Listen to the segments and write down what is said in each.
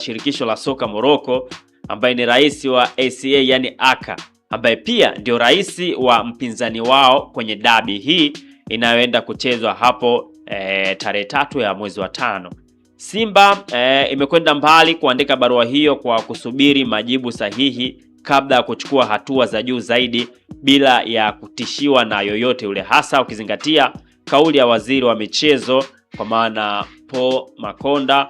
shirikisho la soka Morocco, ambaye ni rais wa ACA yani ACA, ambaye pia ndio rais wa mpinzani wao kwenye dabi hii inayoenda kuchezwa hapo tarehe 3 ya mwezi wa 5. Simba imekwenda mbali kuandika barua hiyo kwa kusubiri majibu sahihi kabla ya kuchukua hatua za juu zaidi bila ya kutishiwa na yoyote yule, hasa ukizingatia kauli ya waziri wa michezo kwa maana Paul Makonda,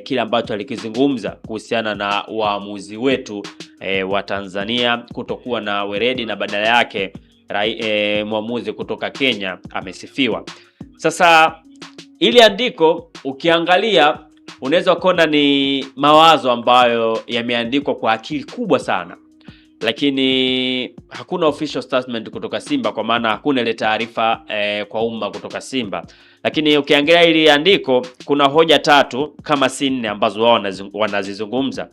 kile ambacho alikizungumza kuhusiana na waamuzi wetu wa Tanzania kutokuwa na weledi na badala yake mwamuzi kutoka Kenya amesifiwa. Sasa ili andiko ukiangalia unaweza kuona ni mawazo ambayo yameandikwa kwa akili kubwa sana, lakini hakuna official statement kutoka Simba, kwa maana hakuna ile taarifa kwa umma kutoka Simba. Lakini ukiangalia ili andiko kuna hoja 3 kama si 4 ambazo wao wanazizungumza.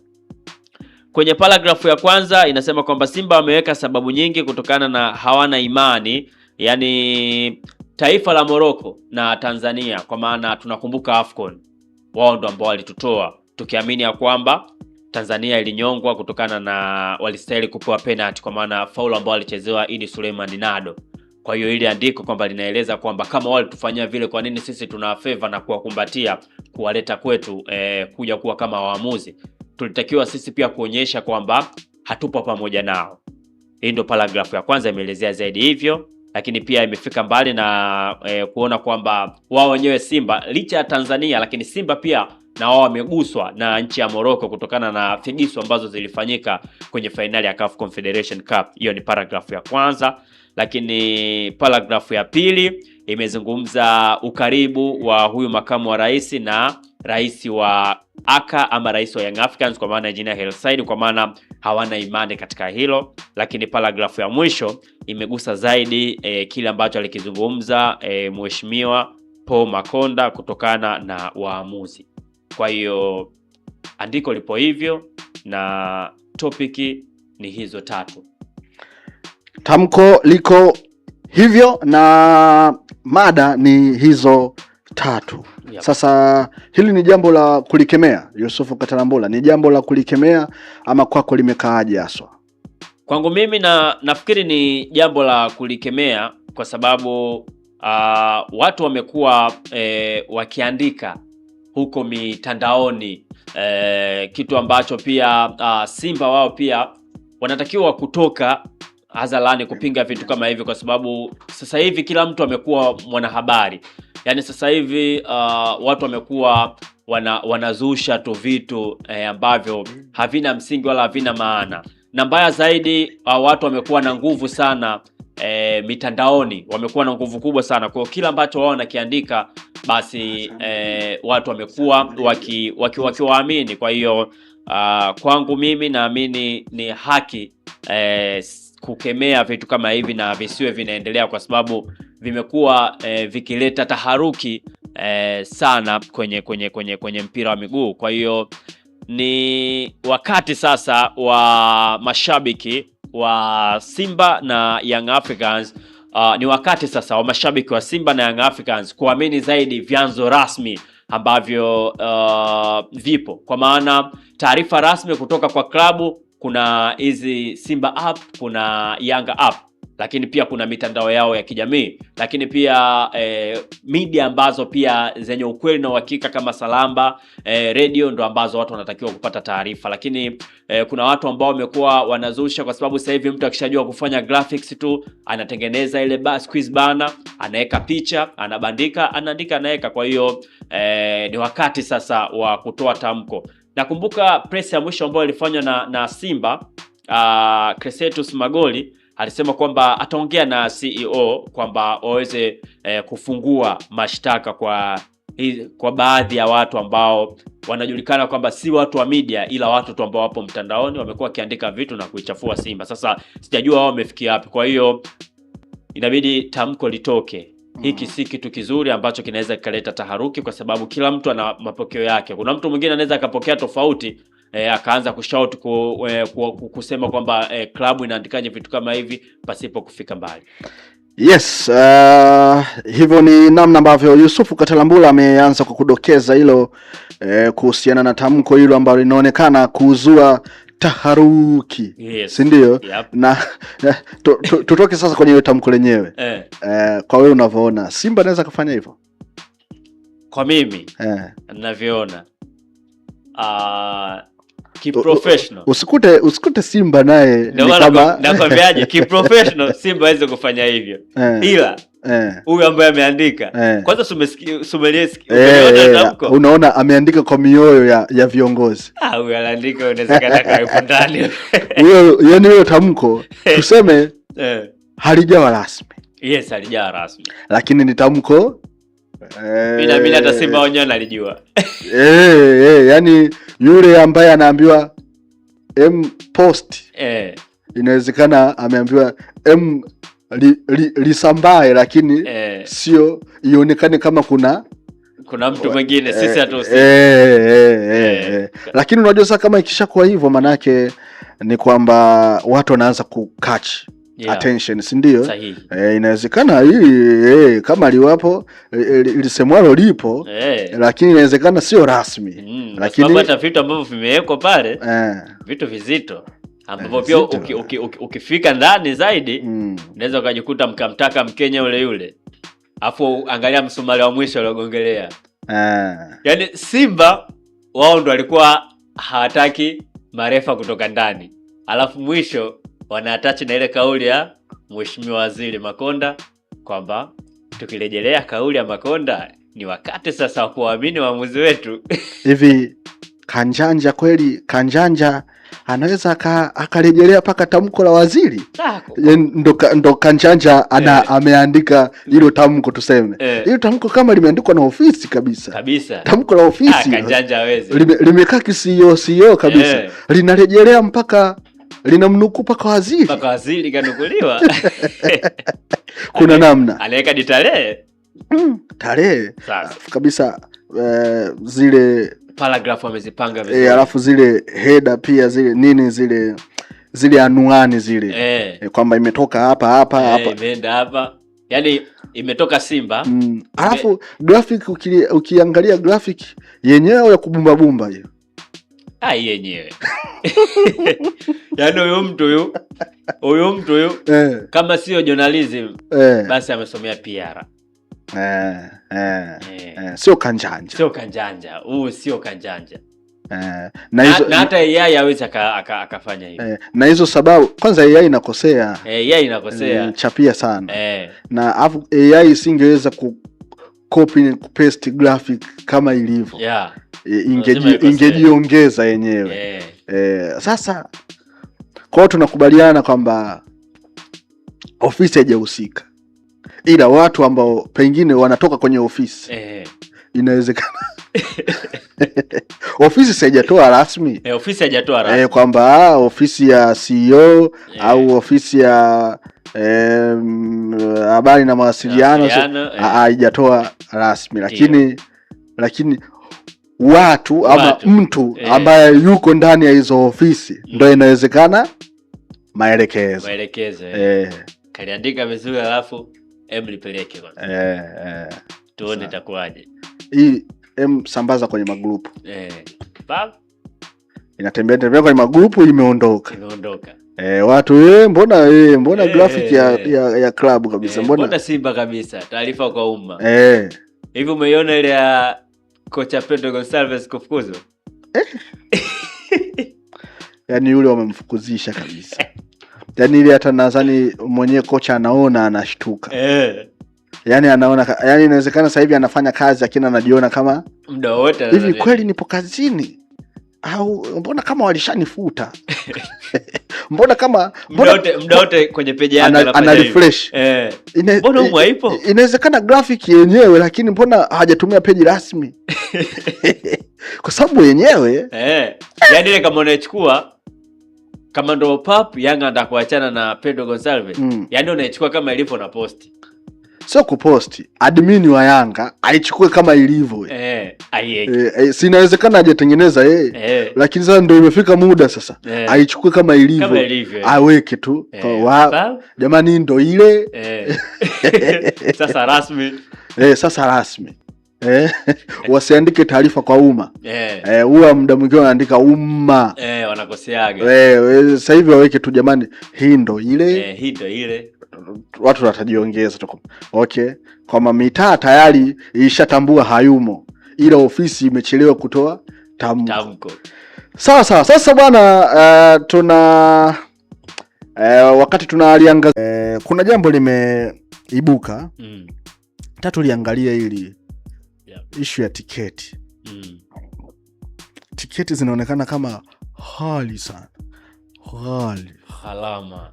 Kwenye paragrafu ya kwanza inasema kwamba Simba wameweka sababu nyingi kutokana na hawana imani, yani taifa la Morocco na Tanzania, kwa maana tunakumbuka AFCON, wao ndo ambao walitutoa tukiamini ya kwamba Tanzania ilinyongwa kutokana na walistahili kupewa penalty, kwa maana faulu ambao alichezewa Idi Suleiman Nado. Kwa hiyo ile andiko kwamba linaeleza kwamba kama wale tufanyia vile, kwa nini sisi tuna favor na kuwakumbatia kuwaleta kwetu kuja kuwa kama waamuzi? Tulitakiwa sisi pia kuonyesha kwamba hatupo pamoja nao. Hii ndio paragrafu ya kwanza imeelezea zaidi hivyo, lakini pia imefika mbali na kuona kwamba wao wenyewe Simba licha ya Tanzania, lakini Simba pia na wao wameguswa na nchi ya Morocco kutokana na figisu ambazo zilifanyika kwenye finali ya CAF Confederation Cup. Hiyo ni paragrafu ya kwanza. Lakini paragrafu ya pili imezungumza ukaribu wa huyu makamu wa rais na rais wa ACA ama rais wa Young Africans, kwa maana Engineer Hersi Said, kwa maana hawana imani katika hilo. Lakini paragrafu ya mwisho imegusa zaidi kile ambacho alikizungumza mheshimiwa Paul Makonda kutokana na waamuzi. Kwa hiyo andiko lipo hivyo na topiki ni hizo 3. Tamko liko hivyo na mada ni hizo 3. Yep. Sasa hili ni jambo la kulikemea, Yusufu Katalambola, ni jambo la kulikemea ama kwako limekaaje haswa? Kwangu mimi nafikiri ni jambo la kulikemea, kwa sababu watu wamekuwa wakiandika huko mitandaoni kitu ambacho pia Simba wao pia wanatakiwa kutoka hadharani kupinga vitu kama hivi, kwa sababu sasa hivi kila mtu amekuwa mwanahabari. Yani sasa hivi watu wamekuwa wanazusha tu vitu ambavyo havina msingi wala havina maana. Na mbaya zaidi watu wamekuwa na nguvu sana mitandaoni, wamekuwa na nguvu kubwa sana. Kwa kila ambacho wao wanakiandika basi watu wamekuwa wakiwaamini. Kwa hiyo kwangu mimi naamini ni haki kukemea vitu kama hivi na visiwe vinaendelea, kwa sababu vimekuwa vikileta taharuki sana kwenye mpira wa miguu. Kwa hiyo ni wakati sasa wa mashabiki wa Simba na Young Africans, ni wakati sasa wa mashabiki wa Simba na Young Africans kuamini zaidi vyanzo rasmi ambavyo vipo, kwa maana taarifa rasmi kutoka kwa klabu, kuna hizi Simba app, kuna Yanga app, lakini pia kuna mitandao yao ya kijamii, lakini pia media ambazo pia zenye ukweli na uhakika kama Salamba radio ndo ambazo watu wanatakiwa kupata taarifa. Lakini kuna watu ambao wamekuwa wanazusha, kwa sababu sasa hivi mtu akishajua kufanya graphics tu anatengeneza ile squeeze banner, anaweka picha, anabandika, anaandika, anaweka. Kwa hiyo ni wakati sasa wa kutoa tamko. Nakumbuka press ya mwisho ambayo ilifanywa na Simba, Crescentus Magoli alisema kwamba ataongea na CEO kwamba waweze kufungua mashtaka kwa baadhi ya watu ambao wanajulikana kwamba si watu wa media, ila watu tu ambao wapo mtandaoni wamekuwa kiandika vitu na kuichafua Simba. Sasa sijajua wao wamefikia wapi. Kwa hiyo inabidi tamko litoke. Hiki si kitu kizuri ambacho kinaweza kikaleta taharuki, kwa sababu kila mtu ana mapokeo yake. Kuna mtu mwingine anaweza akapokea tofauti, akaanza kushout kusema kwamba klabu inaandikaje vitu kama hivi pasipo kufika mbali. Yes, hivyo ni namna ambavyo Yusufu Katalambula ameanza kwa kudokeza hilo kuhusiana na tamko hilo ambalo linaonekana kuzua taharuki. Yes. Si ndio? Yep. Na tutoke sasa kwenye hilo tamko lenyewe. Kwa wewe unavyoona Simba anaweza kufanya hivyo? Kwa mimi ninavyoona kiprofessional. Usikute Simba naye ni kama nakwambiaje, kiprofessional Simba hawezi kufanya hivyo. Ila huyu ambaye ameandika kwanza unaona ameandika kwa mioyo ya viongozi. Huyu anaandika unawezekana kaipo ndani. Huyo tamko tuseme halijawa rasmi. Yes, halijawa rasmi. Lakini ni tamko mimi hata Simba wenyewe analijua. Yani yule ambaye anaambiwa post inawezekana ameambiwa lisambae, lakini sio ionekane kama kuna mtu mwingine, sisi hatuhusiki. Lakini unajua sasa kama ikishakuwa hivyo manake ni kwamba watu wanaanza kukatch attention, si ndio? Inawezekana hii kama liwapo lisemwalo lipo, lakini inawezekana sio rasmi. Lakini hata vitu ambavyo vimewekwa pale vitu vizito ambavyo pia ukifika ndani zaidi unaweza ukajikuta mkamtaka Mkenya yule afu angalia msumali wa mwisho aliogongelea. Yaani Simba wao ndo walikuwa hawataki marefa kutoka ndani, alafu mwisho wanaattach na ile kauli ya Mheshimiwa Waziri Makonda kwamba tukirejelea kauli ya Makonda ni wakati sasa wa kuamini waamuzi wetu. Hivi Kanjanja kweli, Kanjanja anaweza akarejelea paka tamko la waziri? Ndo Kanjanja ameandika hilo tamko tuseme. Hilo tamko kama limeandikwa na ofisi kabisa. Tamko la ofisi. Kanjanja hawezi. Limekaa CEO kabisa. Linarejelea mpaka linamnukuu paka waziri. Paka waziri kanukuliwa. Kuna namna. Anaweka tarehe. Tarehe. Kabisa zile paragraph wamezipanga vizuri. Alafu zile header pia zile anuani zile. Kwamba imetoka hapa imeenda hapa. Yaani imetoka Simba. Alafu graphic ukiangalia graphic yenyewe ya kubumba bumba hiyo. Yenyewe. Yaani huyo mtu kama sio journalism basi amesomea PR. Sio kanjanja. Sio kanjanja. Na hata AI hawezi akafanya hivyo. Na hizo sababu kwanza AI inakosea. Chapia sana. Na afu AI isingeweza copy and paste graphic kama ilivyo. Ingejiongeza yenyewe. Sasa kwa tunakubaliana kwamba ofisi haijahusika, ila watu ambao pengine wanatoka kwenye ofisi inawezekana ofisi haijatoa rasmi. Kwamba ofisi ya CEO au ofisi ya habari na mawasiliano haijatoa rasmi, lakini watu ama mtu ambaye yuko ndani ya hizo ofisi ndio inawezekana maelekezo. Kaliandika vizuri alafu lipeleke kwanza. Tuone itakuwaje. Hii sambaza kwenye magrupu. Inatembea kwenye magrupu, imeondoka. Watu mbona graphic ya club kabisa, mbona Simba kabisa, taarifa kwa umma. Hivi umeiona ile ya kocha Pedro Gonçalves kufukuzwa? Yaani yule wamemfukuzisha kabisa. Yaani ile hata nadhani mwenyewe kocha anaona anashtuka. Yaani anaona, yaani inawezekana sasa hivi anafanya kazi lakini anajiona kama muda wote hivi kweli nipo kazini au mbona kama walishanifuta. Mbona muda wote kwenye page yangu ana refresh. Mbona huko haipo? Inawezekana graphic yenyewe lakini mbona hajatumia page rasmi? Kwa sababu yenyewe yaani ile kama unaichukua kama ndo Yanga anataka kuachana na Pedro Gonçalves, yaani unaichukua kama ilivyo na posti. sio kuposti, admin wa Yanga aichukue kama ilivyo. Si inawezekana hajatengeneza yeye. Lakini sasa ndio imefika muda sasa. Aichukue kama ilivyo. Aweke tu. Jamani ndio ile. Sasa rasmi. Sasa rasmi. Wasiandike taarifa kwa umma. Huwa muda mwingine wanaandika umma. Wanakoseaga. Sasa hivi waweke tu jamani, hii ndo ile. Hii ndo ile. Watu watajiongeza tu. Okay. Kwa mitaa tayari ilishatambua hayumo. Ila ofisi imechelewa kutoa tamko. Sawa. Sasa bwana, wakati tunaliangazia kuna jambo limeibuka. Tatu liangalia hili issue ya tiketi. Tiketi zinaonekana kama ghali sana. Gharama.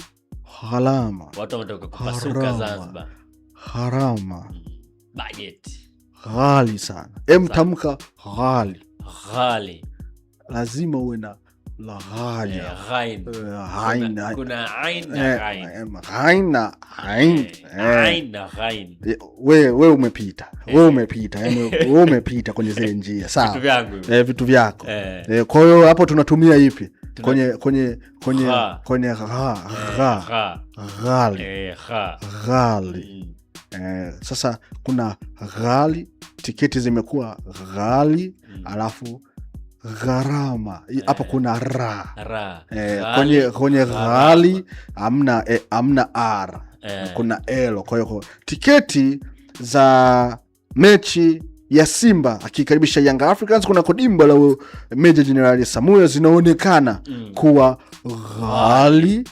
Watu wanataka kupasuka Zanzibar. Gharama. Budget. Ghali sana. Tamka ghali. Lazima uwe na la ghali. Kuna ain na ghain. Wewe umepita. Yaani wewe umepita kwenye zile njia. Sawa. Vitu vyako. Kwa hiyo hapo tunatumia ipi? Kwenye ghali. Sasa kuna ghali, tiketi zimekuwa ghali, alafu gharama. Hapa kuna ra. Kwenye ghali amna r. Kuna l. Kwa hiyo tiketi za mechi ya Simba akikaribisha Young Africans kuna kodimba la Meja Jenerali Samuel zinaonekana kuwa ghali,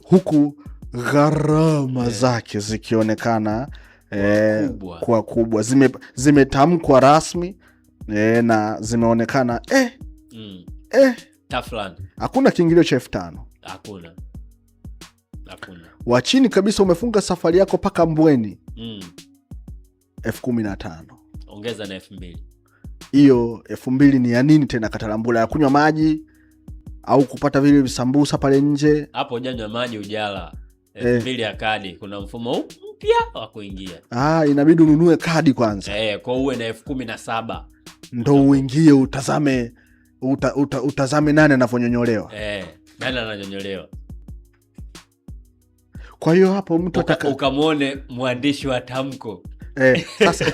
huku gharama zake zikionekana kwa kubwa. Zimetamkwa rasmi na zimeonekana Taflan. Hakuna kiingilio cha 5,000. Hakuna. Wa chini kabisa umefunga safari yako paka Mbweni. 15,000. Ongeza na 2,000. Hiyo 2,000 ni ya nini tena Katalambula? Ya kunywa maji au kupata vile visambusa pale nje? Hapo hujanywa maji ujala. 2,000 ya kadi. Kuna mfumo mpya wa kuingia. Inabidi ununue kadi kwanza. Kwa uwe na 17,000. Ndo uingie utazame nani anavonyonyolewa. Nani ananyonyolewa. Kwa hiyo hapo mtu ukamwone mwandishi wa tamko. Sasa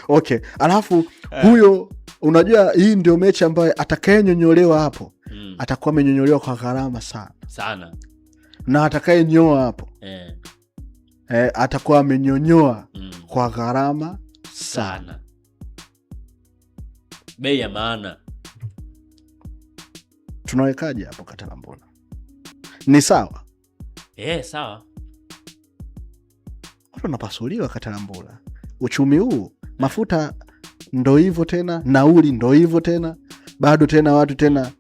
okay. Alafu huyo unajua hii ndio mechi ambayo atakayenyonyolewa hapo atakuwa amenyonyolewa kwa gharama sana. Na atakayenyoa hapo atakuwa amenyonyoa kwa gharama sana. Bei ya maana. Tunawekaje hapo Katalambona? Ni sawa? Sawa. Watu wanapasuliwa Katalambula. Uchumi huu, mafuta ndo hivyo tena, nauli ndo hivyo tena, bado tena watu tena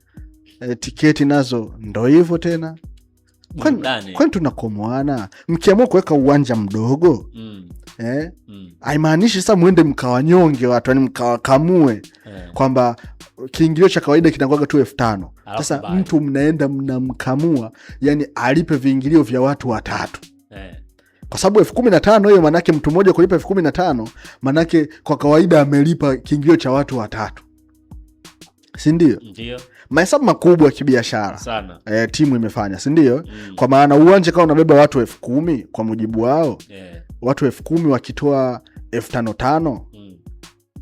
tiketi nazo ndo hivyo tena. Kwani tunakomoana? Mkiamua kuweka uwanja mdogo haimaanishi sasa muende mkawanyonge watu, yani mkawakamue kwamba kiingilio cha kawaida kinakuwa tu 5,000. Sasa mtu mnaenda mnamkamua, yani alipe viingilio vya watu 3. Kwa sababu 15,000 hiyo manake mtu mmoja kulipa 15,000 manake kwa kawaida amelipa kiingilio cha watu 3. Si ndio? Ndio. Mahesabu makubwa ya kibiashara sana. Timu imefanya, si ndio? Kwa maana uwanja kama unabeba watu 10,000 kwa mujibu wao. Watu 10,000 wakitoa 5,500.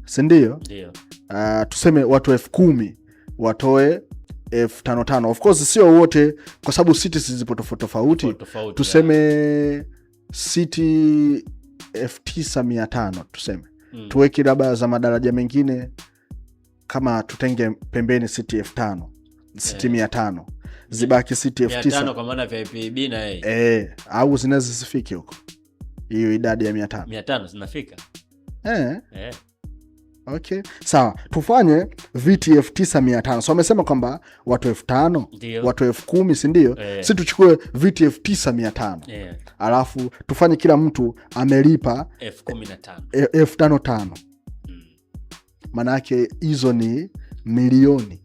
Si ndio? Ndio. Tuseme watu 10,000 watoe 5,500. Of course sio wote kwa sababu cities zipo tofauti. Tuseme city 9,500 tuseme. Tuweke labda za madaraja mengine kama tutenge pembeni city 5,000, city 500. Zibaki city 9,000 kwa maana VIP na au zinaweza zifike huko. Hiyo idadi ya 500. 500 zinafika. Okay. Sawa. Tufanye viti 9,500. So wamesema kwamba watu 5,000, watu 10,000, si ndio? Sisi tuchukue viti 9,500. Alafu tufanye kila mtu amelipa 15,000. Maana yake hizo ni milioni.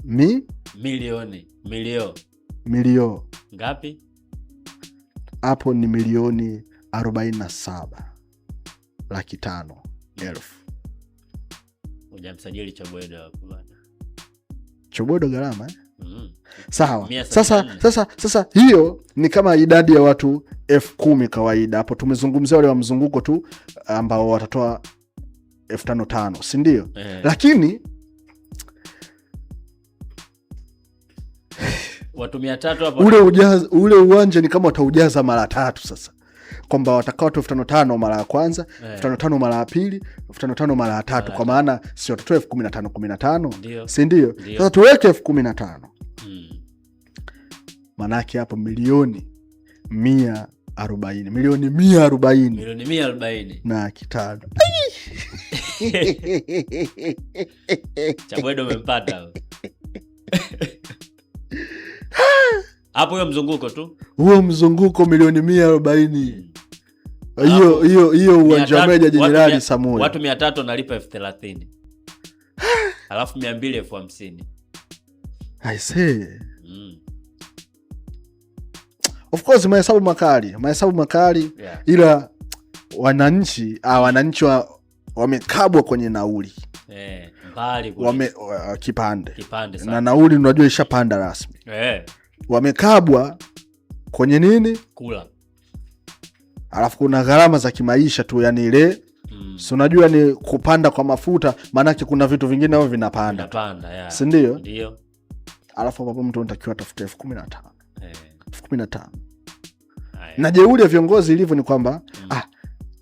Milioni. Ngapi? Hapo ni milioni 47,500,000. Hujamsajili Chobwedo hapo bwana. Chobwedo gharama Sawa. Sasa hiyo ni kama idadi ya watu 10,000 kawaida. Hapo tumezungumzia wale wa mzunguko tu ambao watatoa 5,500, si ndio? Lakini watu 300 hapo, ule uwanja ni kama wataujaza mara 3 sasa. Kwamba watakaa watu 5,500 mara ya kwanza, 5,500 mara ya pili, 5,500 mara ya tatu, kwa maana si watatoa 15,000, si ndio? Sasa tuweke 15,000. Manake hapo milioni 140, milioni 140 na kitano. Chobwedo umempata hapo. Huyo mzunguko tu, huo mzunguko milioni 140. Hiyo uwanja wa Meja Jenerali Samuel, watu 300 nalipa 30,000 alafu 200 50,000. I say of course mahesabu makali, ila wananchi wamekabwa kwenye nauli mbali kipande na nauli unajua ishapanda rasmi. Wamekabwa kwenye nini? Kula. Alafu kuna gharama za kimaisha tu, yani ile si unajua ni kupanda kwa mafuta, maanake kuna vitu vingine hao vinapanda, si ndio? Ndio. Alafu hapo mtu unatakiwa tafuta 15,000. Na jeuri ya viongozi ilivyo ni kwamba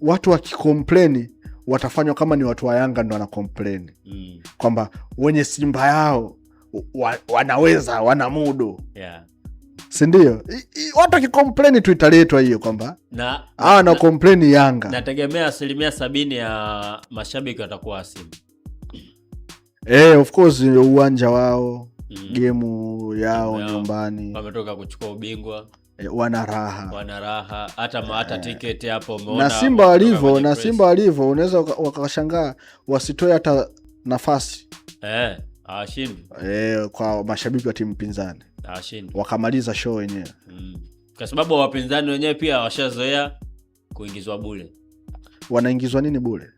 watu wakikomplaini watafanywa kama ni watu wa Yanga ndo wanakomplaini kwamba wenye Simba yao wanaweza, wanamudu, si ndio? Watu wakikomplaini tu italetwa hiyo kwamba na komplaini Yanga. Nategemea 70% ya mashabiki watakuwa Simba. Of course uwanja wao, gemu yao nyumbani, wametoka kuchukua ubingwa, wana raha. Hata tiketi hapo umeona. Na Simba walivyo unaweza wakashangaa wasitoe hata nafasi. Hawashindi. Kwa mashabiki wa timu pinzani. Hawashindi. Wakamaliza show wenyewe. Kwa sababu wapinzani wenyewe pia washazoea kuingizwa bure. Wanaingizwa nini bure?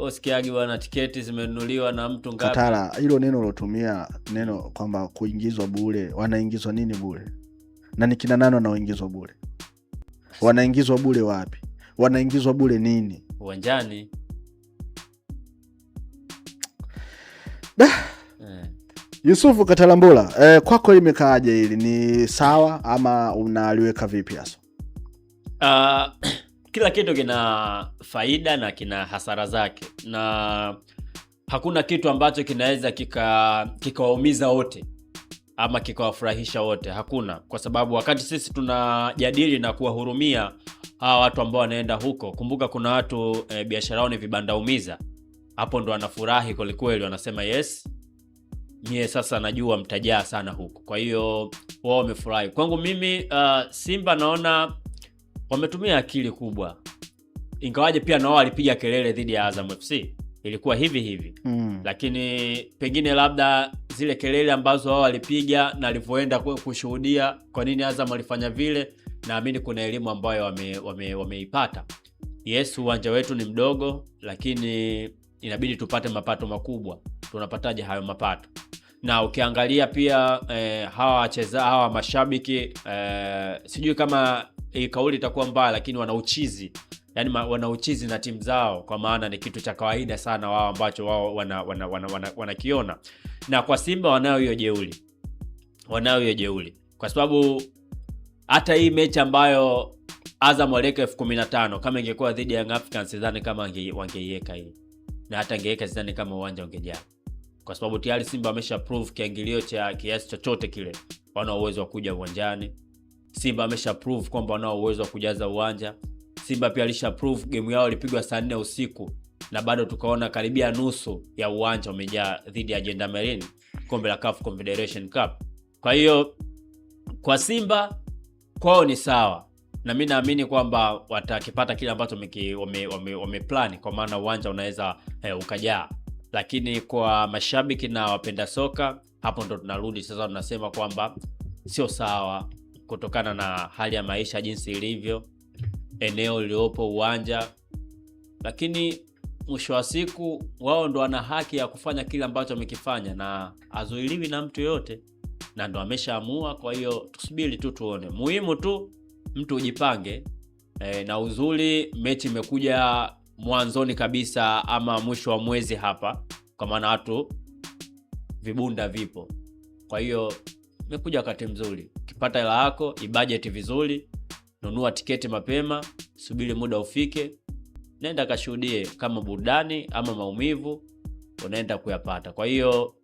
Sikiagi bwana, tiketi zimenunuliwa na mtu ngapi? Katara, hilo neno ulotumia neno kwamba kuingizwa bure, wanaingizwa nini bure? Na ni kina nani wanaoingizwa bure? Wanaingizwa bure wapi? Wanaingizwa bure nini? Uwanjani. Yusufu Katalambula, kwako imekaaje hili? Ni sawa ama unaliweka vipi hasa? Kila kitu kina faida na kina hasara zake, na hakuna kitu ambacho kinaweza kikawaumiza wote ama kikawafurahisha wote. Hakuna, kwa sababu wakati sisi tunajadili na kuwahurumia hawa watu ambao wanaenda huko, kumbuka kuna watu biashara yao ni vibanda umiza. Hapo ndo wanafurahi kweli, wanasema yes, mie sasa najua mtajaa sana huko. Kwa hiyo wao wamefurahi. Kwangu mimi Simba naona wametumia akili kubwa, ingawaje pia na wao walipiga kelele dhidi ya Azam FC, ilikuwa hivi lakini pengine labda zile kelele ambazo wao walipiga na alivyoenda kushuhudia kwa nini Azam alifanya vile, naamini kuna elimu ambayo wameipata. Yes, uwanja wetu ni mdogo, lakini inabidi tupate mapato makubwa. Tunapataje hayo mapato? Na ukiangalia pia hawa mashabiki sijui kama kauli itakuwa mbaya, lakini wanauchizi, yani wanauchizi na timu zao, kwa maana ni kitu cha kawaida sana wao ambacho wao wanakiona. Na kwa Simba wanayo hiyo jeuri, kwa sababu hata hii mechi ambayo Azam waliweka 15,000 kama ingekuwa dhidi ya Young Africans, sidhani kama wangeiweka hii, na hata ingeweka sidhani kama uwanja ungejaa, kwa sababu tayari Simba wamesha prove kiingilio cha kiasi chochote kile wana uwezo wa kuja uwanjani. Simba amesha prove kwamba wana uwezo wa kujaza uwanja. Simba pia alisha prove, game yao ilipigwa saa 4 usiku na bado tukaona karibia nusu ya uwanja umejaa dhidi ya Gendarmerie, kombe la CAF Confederation Cup. Kwa hiyo kwa Simba kwao ni sawa, na mimi naamini kwamba watakipata kile ambacho wameplan, kwa maana uwanja unaweza ukajaa. Lakini kwa mashabiki na wapenda soka, hapo ndo tunarudi sasa, tunasema kwamba sio sawa kutokana na hali ya maisha jinsi ilivyo, eneo liliopo, uwanja, lakini mwisho wa siku wao ndo wana haki ya kufanya kile ambacho wamekifanya na azuiliwi na mtu yote, na ndo ameshaamua. Kwa hiyo tusubiri tu tuone. Muhimu tu mtu ujipange. Na uzuri mechi imekuja mwanzoni kabisa ama mwisho wa mwezi hapa, kwa maana watu vibunda vipo. Kwa hiyo imekuja wakati mzuri. Ukipata hela yako, ibudget vizuri, nunua tiketi mapema, subiri muda ufike, nenda kashuhudie kama burudani ama maumivu unaenda kuyapata. Kwa hiyo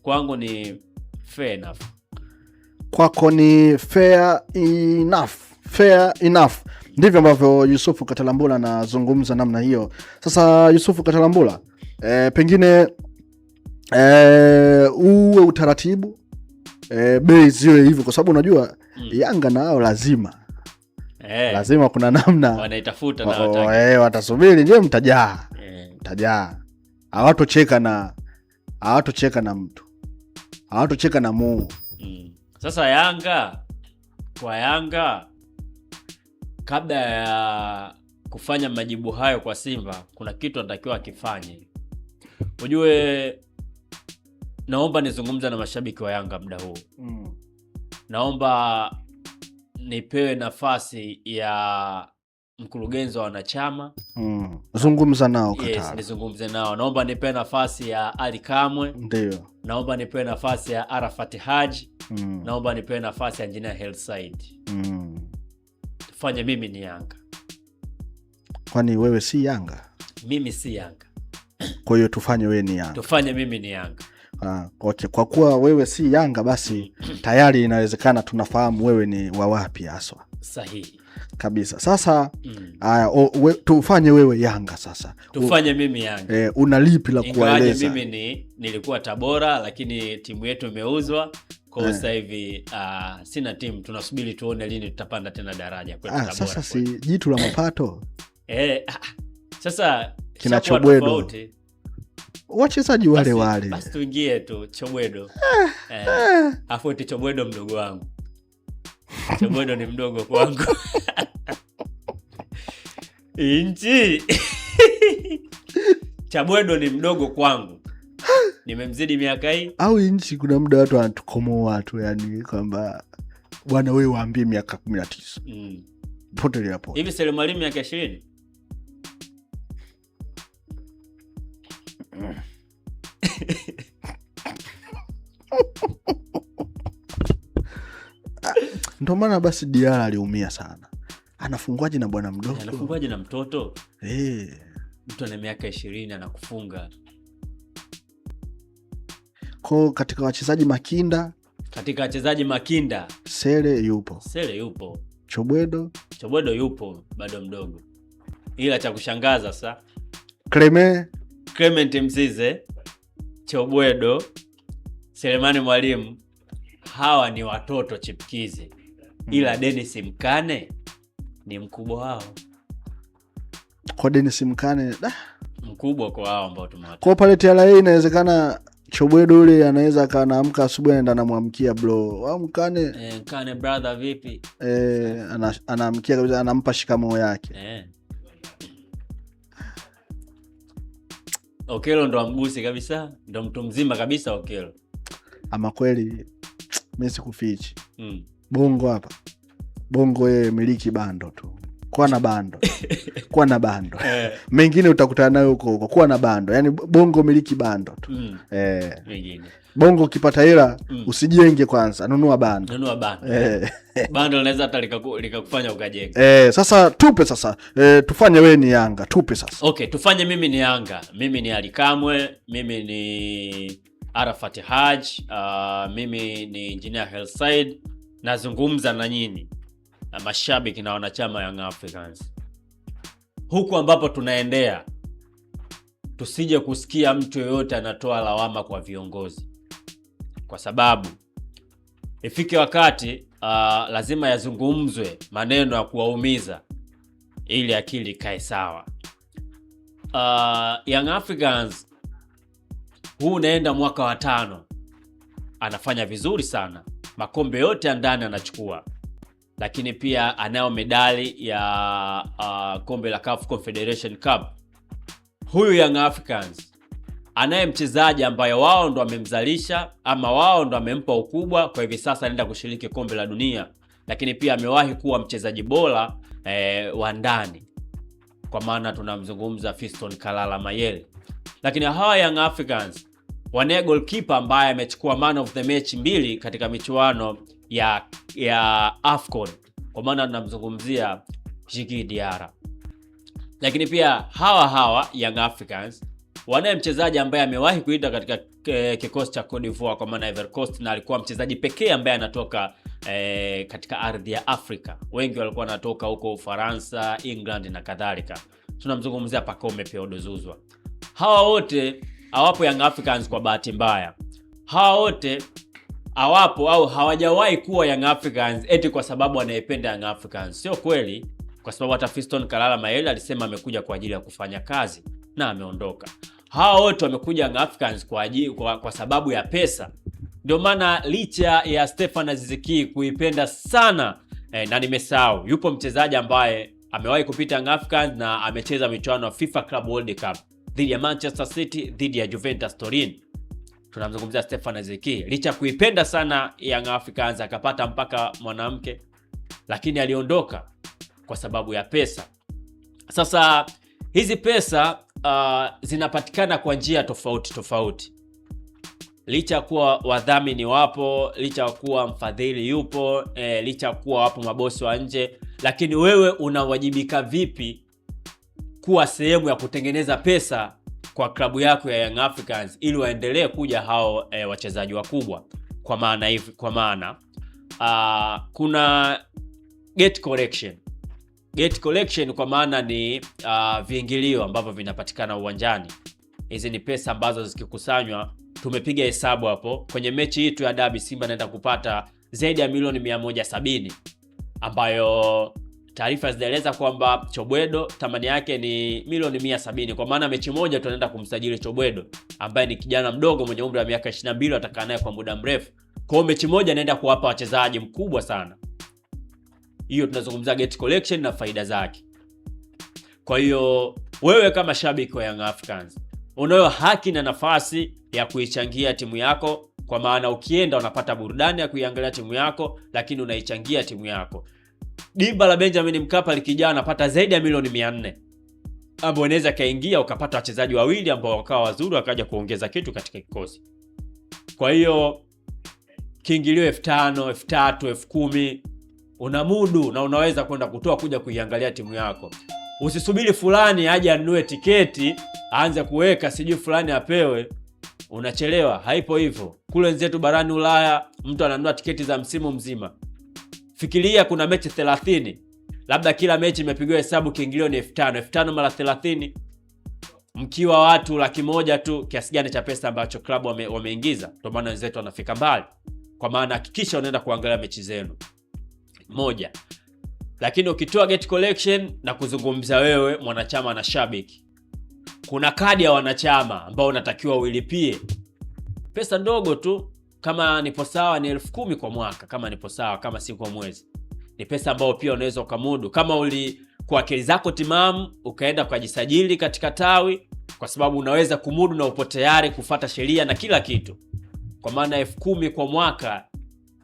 kwangu ni fair enough. Kwako ni fair enough. Fair enough. Ndivyo ambavyo Yusufu Katalambula anazungumza namna hiyo. Sasa Yusufu Katalambula, pengine uwe utaratibu bei ziwe hivyo, kwa sababu unajua Yanga nao lazima kuna namna wanaitafuta na watasubiri. Je, mtajaa hawatocheka na mtu, hawatocheka na Mungu. Sasa Yanga kabla ya kufanya majibu hayo kwa Simba, kuna kitu anatakiwa akifanye. Ujue, naomba nizungumza na mashabiki wa Yanga muda huu. Naomba nipewe nafasi ya mkurugenzi wa wanachama. Zungumza nao Katara. Yes, nizungumze nao. Naomba nipewe nafasi ya Ali Kamwe. Ndio. Naomba nipewe nafasi ya Arafat Haji. Naomba nipewe nafasi ya Engineer Hersi. Tufanye mimi ni Yanga. Kwani wewe si Yanga? Mimi si Yanga. Kwa hiyo tufanye wewe ni Yanga. Tufanye mimi ni Yanga. Okay. Kwa kuwa wewe si Yanga, basi tayari inawezekana tunafahamu wewe ni wa wapi haswa. Sahihi kabisa. Sasa tufanye wewe Yanga sasa. Tufanye mimi Yanga. Una lipi la kueleza? Mimi nilikuwa Tabora, lakini timu yetu imeuzwa. Kwa sasa hivi sina timu. Tunasubiri tuone lini tutapanda tena daraja kwetu Tabora. Sasa si jitu la mapato. Sasa kina Chobwedo. Wachezaji wale. Basi tuingie tu Chobwedo. Afu eti Chobwedo mdogo wangu. Chobwedo ni mdogo kwangu. Inchi. Chobwedo ni mdogo kwangu. Nimemzidi miaka hii. Au Inchi kuna muda watu wanatukomoa watu, yani kwamba bwana wewe waambie miaka 19. Potelea hapo. Hivi Selemali miaka 20? Ndio maana basi Diara aliumia sana. Anafungwaje na bwana mdogo? Anafungwaje na mtoto? Mtu ana miaka 20 anakufunga. Kwa katika wachezaji makinda, Sele yupo. Chobwedo yupo bado mdogo. Ila cha kushangaza sasa, Clement Mzize, Chobwedo, Selemani Mwalimu, hawa ni watoto chipkizi. Ila Dennis Mkane ni mkubwa wao. Kwa Dennis Mkane mkubwa kwa hao ambao tumewata. Kwa pale TRA inawezekana Chobwedo yule anaweza kaamka asubuhi anaenda anamwamkia bro. Au Mkane Mkane brother vipi? Anaamkia kabisa, anampa shikamoo yake. Okelo ndo amgusi kabisa, ndo mtu mzima kabisa Okelo. Ama kweli mimi sikufichi. Bongo hapa. Bongo yeye miliki bando tu. Kuwa na bando. Mengine utakutana nayo huko. Kuwa na bando. Yaani Bongo miliki bando tu. Mengine. Bongo ukipata hela usijenge kwanza, nunua bando. Bando linaweza hata likakufanya ukajenga. Sasa tupe sasa. Tufanye wewe ni Yanga. Tupe sasa. Okay, tufanye mimi ni Yanga. Mimi ni Ali Kamwe, mimi ni Arafat Haji, mimi ni Engineer Hersi. Nazungumza na nyinyi na mashabiki na wanachama Young Africans. Huku ambapo tunaendea, tusije kusikia mtu yoyote anatoa lawama kwa viongozi. Kwa sababu ifike wakati lazima yazungumzwe maneno ya kuwaumiza ili akili kae sawa. Young Africans huu unaenda mwaka wa 5. Anafanya vizuri sana. makombe yote ya ndani anachukua, lakini pia anayo medali ya kombe la CAF Confederation Cup. Huyu Young Africans anaye mchezaji ambaye wao ndo wamemzalisha ama wao ndo wamempa ukubwa, kwa hivi sasa anaenda kushiriki kombe la dunia, lakini pia amewahi kuwa mchezaji bora wa ndani, kwa maana tunamzungumza Fiston Kalala Mayele. Lakini hawa Young Africans wana goalkeeper ambaye amechukua man of the match 2 katika michuano ya AFCON, kwa maana tunamzungumzia Djigui Diarra. Lakini pia hawa Young Africans wanaye mchezaji ambaye amewahi kuita katika kikosi cha Cote d'Ivoire, kwa maana Ivory Coast, na alikuwa mchezaji pekee ambaye anatoka katika ardhi ya Afrika. Wengi walikuwa wanatoka huko Ufaransa, England na kadhalika. Tunamzungumzia Pacome Pedro Zouzoua. Hawa wote hawapo Young Africans kwa bahati mbaya. Hawa wote hawapo au hawajawahi kuwa Young Africans eti kwa sababu anayependa Young Africans. Sio kweli, kwa sababu hata Fiston Kalala Mayele alisema amekuja kwa ajili ya kufanya kazi na ameondoka. Hawa wote wamekuja Young Africans kwa sababu ya pesa. Ndio maana licha ya Stefan Aziz Ki kuipenda sana na nimesahau, yupo mchezaji ambaye amewahi kupita Young Africans na amecheza michuano ya FIFA Club World Cup dhidi ya Manchester City, dhidi ya Juventus Turin. Tunamzungumzia Stefan Aziz Ki. Licha kuipenda sana Young Africans, akapata mpaka mwanamke, lakini aliondoka kwa sababu ya pesa. Sasa hizi pesa zinapatikana kwa njia tofauti. Licha kuwa wadhamini wapo, licha kuwa mfadhili yupo, licha kuwa wapo mabosi wa nje, lakini wewe unawajibika vipi kuwa sehemu ya kutengeneza pesa kwa klabu yako ya Young Africans ili waendelee kuja hao wachezaji wakubwa? Kwa maana kuna gate collection. Gate collection kwa maana ni viingilio ambavyo vinapatikana uwanjani. Hizi ni pesa ambazo zikikusanywa, tumepiga hesabu hapo kwenye mechi hii ya Derby, Simba anaenda kupata zaidi ya milioni 170, ambayo taarifa zinaeleza kwamba Chobwedo thamani yake ni milioni 170, kwa maana mechi moja tunaenda kumsajili Chobwedo ambaye ni kijana mdogo mwenye umri wa miaka 22, atakaa naye kwa muda mrefu. Kwa hiyo mechi moja anaenda kuwapa wachezaji mkubwa sana. Hiyo tunazungumzia gate collection na faida zake. Kwa hiyo wewe kama shabiki wa Young Africans unayo haki na nafasi ya kuichangia timu yako, kwa maana ukienda unapata burudani ya kuiangalia timu yako, lakini unaichangia timu yako. Dimba la Benjamin Mkapa likijaa unapata zaidi ya milioni 400, ambao unaweza kaingia ukapata wachezaji wawili ambao wakawa wazuri wakaja kuongeza kitu katika kikosi. Kwa hiyo kiingilio 5,000, 3,000, 10,000 unamudu na unaweza kwenda kutoa kuja kuiangalia timu yako. Usisubiri fulani aje anunue tiketi aanze kuweka sijui fulani apewe, unachelewa. Haipo hivyo. Kule wenzetu barani Ulaya mtu ananunua tiketi za msimu mzima. Fikiria kuna mechi 30, labda kila mechi imepigwa hesabu kiingilio ni 5,000 mara 30, mkiwa watu 100,000 tu, kiasi gani cha pesa ambacho klabu wameingiza. Ndio maana wenzetu wanafika mbali. Kwa maana hakikisha unaenda kuangalia mechi zenu moja. Lakini ukitoa gate collection na kuzungumza wewe mwanachama na shabiki, kuna kadi ya wanachama ambao unatakiwa uilipie pesa ndogo tu. Kama nipo sawa ni 10,000 kwa mwaka, kama nipo sawa, kama si kwa mwezi. Ni pesa ambayo pia unaweza ukamudu kama kwa akili zako timamu ukaenda ukajisajili katika tawi, kwa sababu unaweza kumudu na upo tayari kufuata sheria na kila kitu. Kwa maana 10,000 kwa mwaka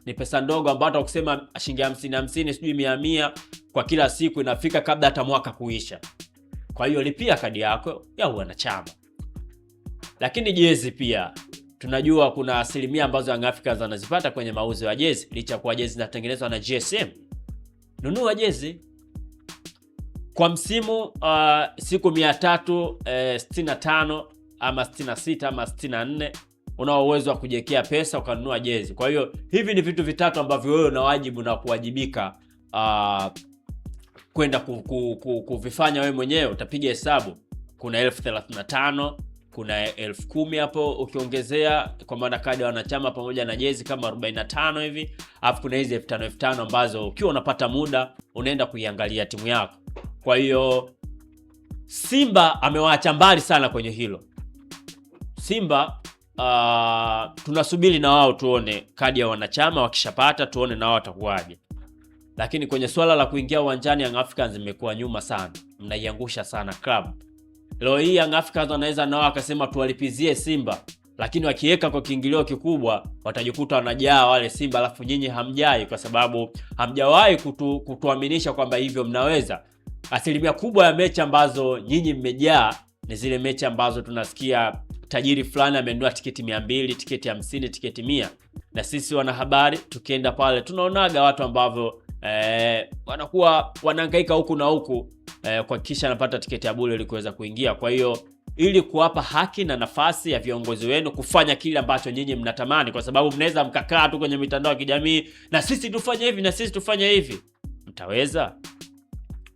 ni pesa ndogo ambayo hata ukisema shilingi 50 sijui 100 kwa kila siku inafika kabla hata mwaka kuisha. Kwa hiyo lipia kadi yako ya wanachama. Lakini jezi pia tunajua kuna asilimia ambazo Young Africans wanazipata kwenye mauzo ya jezi, licha kwa jezi zinatengenezwa na GSM. Nunua jezi kwa msimu siku 365 ama 66 ama 64, unao uwezo wa kujiwekea pesa ukanunua jezi. Kwa hiyo hivi ni vitu vitatu ambavyo wewe una wajibu na kuwajibika kwenda kuvifanya wewe mwenyewe. Utapiga hesabu, kuna 35,000, kuna 10,000 hapo ukiongezea kwa maana kadi ya wanachama pamoja na jezi kama 45 hivi, alafu kuna hizi 5,000 ambazo ukiwa unapata muda unaenda kuiangalia timu yako. Kwa hiyo Simba amewaacha mbali sana kwenye hilo. Simba tunasubiri na wao tuone kadi ya wanachama wakishapata, tuone na wao watakuwaje. Lakini kwenye swala la kuingia uwanjani, Young Africans imekuwa nyuma sana, mnaiangusha sana club. Leo hii Young Africans wanaweza nao akasema tuwalipizie Simba, lakini wakiweka kwa kiingilio kikubwa watajikuta wanajaa wale Simba, alafu nyinyi hamjai, kwa sababu hamjawahi kutuaminisha kwamba hivyo mnaweza. Asilimia kubwa ya mechi ambazo nyinyi mmejaa ni zile mechi ambazo tunasikia tajiri fulani amenunua tiketi 200, tiketi 50, tiketi 100, na sisi wanahabari tukienda pale tunaonaga watu ambao wanakuwa wanahangaika huku na huku kuhakikisha anapata tiketi ya bure ili kuweza kuingia. Kwa hiyo ili kuwapa haki na nafasi ya viongozi wenu kufanya kile ambacho nyinyi mnatamani, kwa sababu mnaweza mkakaa tu kwenye mitandao ya kijamii na sisi tufanye hivi na sisi tufanye hivi, mtaweza?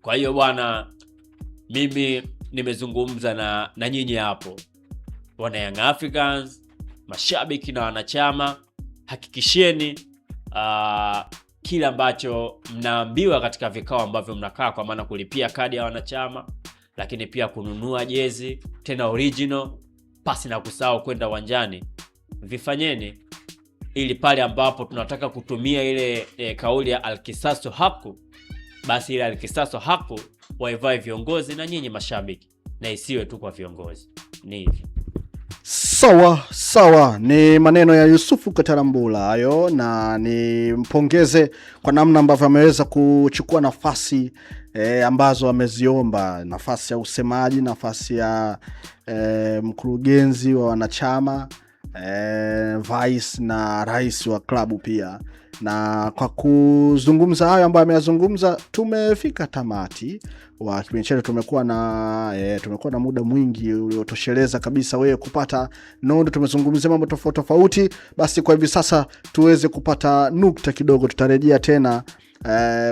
Kwa hiyo bwana, mimi nimezungumza na nyinyi hapo, wana Young Africans, mashabiki na wanachama, hakikisheni kile ambacho mnaambiwa katika vikao ambavyo mnakaa, kwa maana kulipia kadi ya wanachama, lakini pia kununua jezi tena original, pasi na kusahau kwenda uwanjani, vifanyeni ili pale ambapo tunataka kutumia ile kauli ya al-kisasu haku, basi ile al-kisasu haku waivae viongozi na nyinyi mashabiki, na isiwe tu kwa viongozi. Ni hivyo. Sawa, ni maneno ya Yusufu Katarambula hayo, na ni mpongeze kwa namna ambavyo ameweza kuchukua nafasi ambazo ameziomba, nafasi ya usemaji, nafasi ya mkurugenzi wa wanachama, vice na rais wa klabu pia. Na kwa kuzungumza hayo ambayo ameyazungumza, tumefika tamati wa kipindi chetu. Tumekuwa na muda mwingi uliotosheleza kabisa wewe kupata nondo. Tumezungumzia mambo tofauti. Basi kwa hivi sasa tuweze kupata nukta kidogo, tutarejea tena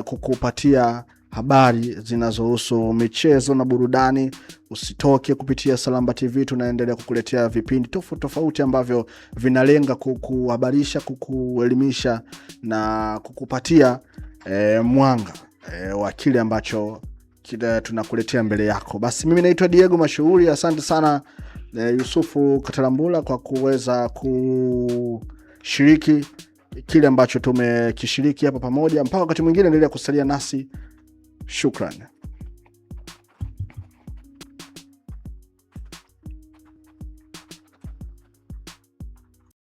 kukupatia habari zinazohusu michezo na burudani. Usitoke kupitia Salamba TV, tunaendelea kukuletea vipindi tofauti ambavyo vinalenga kukuhabarisha, kukuelimisha na kukupatia mwanga wa kile ambacho tunakuletea mbele yako. Basi mimi naitwa Diego Mashuhuri. Asante sana Yusufu Katarambula kwa kuweza kushiriki kile ambacho tumekishiriki hapa pamoja. Mpaka wakati mwingine, endelea kusalia nasi. Shukran.